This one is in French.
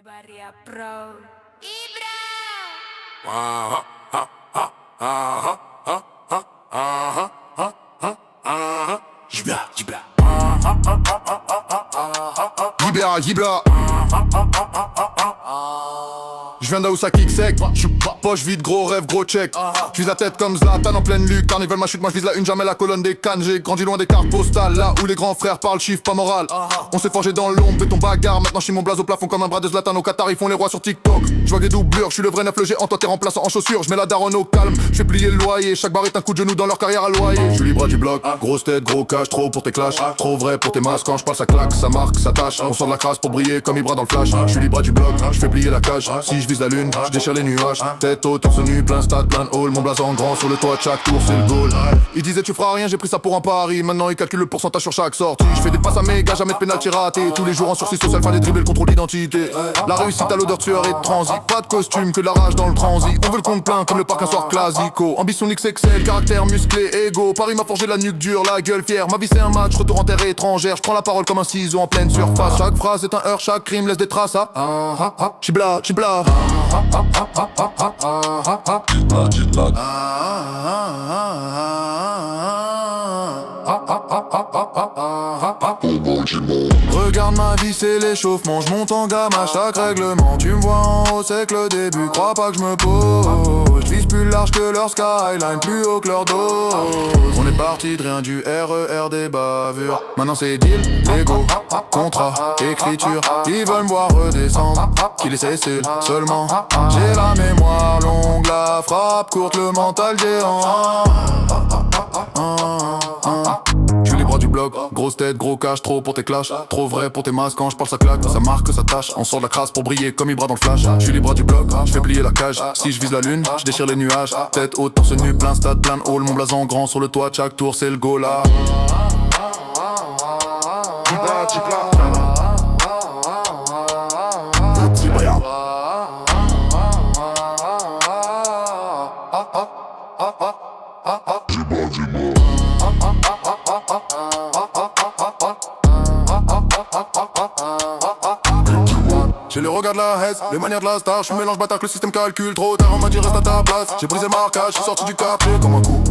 Barbaria Pro. Ibra! Gibla. Gibla. Je viens d'Aoussa kick sec, poche vide, gros rêve, gros check. Je vise la tête comme Zlatan en pleine lutte. Carnival ma chute, moi je vise la une, jamais la colonne des cannes. J'ai grandi loin des cartes postales, là où les grands frères parlent chiffre, pas moral. On s'est forgé dans l'ombre, béton bagarre. Maintenant je mon blaze au plafond comme un bras de Zlatan. Au Qatar ils font les rois sur TikTok. Je vois des doublures, je suis le vrai neuf, le géant. Toi t'es remplaçant en chaussures, je mets la daronne au calme. Je fais plier le loyer, chaque barre est un coup de genou dans leur carrière à loyer. Je suis libre du bloc, grosse tête, gros cash, trop pour tes clashs. Trop vrai pour tes masques, quand je parle ça claque, ça marque, ça tâche. On sort de la crasse pour briller comme Ibra dans le flash. Je suis libre du bloc, je fais plier la cage. Si je vise la lune, je déchire les nuages. Tête haute, torse nu, plein stade, plein de hall. Mon blason grand sur le toit, chaque tour c'est le goal. Ils disaient tu feras rien, j'ai pris ça pour un pari. Maintenant ils calculent le pourcentage sur chaque sortie. Je fais des passes à mes gars, jamais de pénalty raté. Tous les jours en sursis social, fallait dribbler le contrôle d'identité. La réussite à l'odeur de tueur et de transit. Pas de costume, que de la rage dans le transit. On veut le compte plein comme le parc un soir classico. Ambition XXL, caractère musclé, ego. Paris m'a forgé la nuque dure, la gueule fière. Ma vie c'est un match, retour en terre étrangère. Je prends la parole comme un ciseau en pleine surface. Chaque phrase est un heurt, chaque crime laisse des traces. Chibla. Regarde ma vie, c'est l'échauffement. Je monte en gamme à chaque règlement. Tu me vois en haut, c'est que le début. Crois pas que je me pose. Je vise plus large que leur skyline, plus haut que leur dos. On est parti de rien, du RER des bavures. Maintenant c'est deal, Lego, contrat, écriture. Ils veulent me voir redescendre, qu'il essaie seul seulement. J'ai la mémoire longue, la frappe courte, le mental géant. Je suis les bras du bloc, grosse tête, gros cash, trop pour tes clashs. Trop vrai pour tes masques, quand je parle ça claque. Ça marque, ça tâche, on sort de la crasse pour briller comme Ibra dans le flash. Je suis les bras du bloc, je fais plier la cage. Si je vise la lune, je déchire les nuages. Tête haute, torse nu, plein stade, plein de hall. Mon blason grand sur le toit, chaque tour c'est le goal là. J'ai le regard de la haise, les manières de la star. Je mélange bâtard que le système calcule. Trop tard on m'a dit reste à ta place. J'ai brisé le marquage, je suis sorti du quartier comme un coup.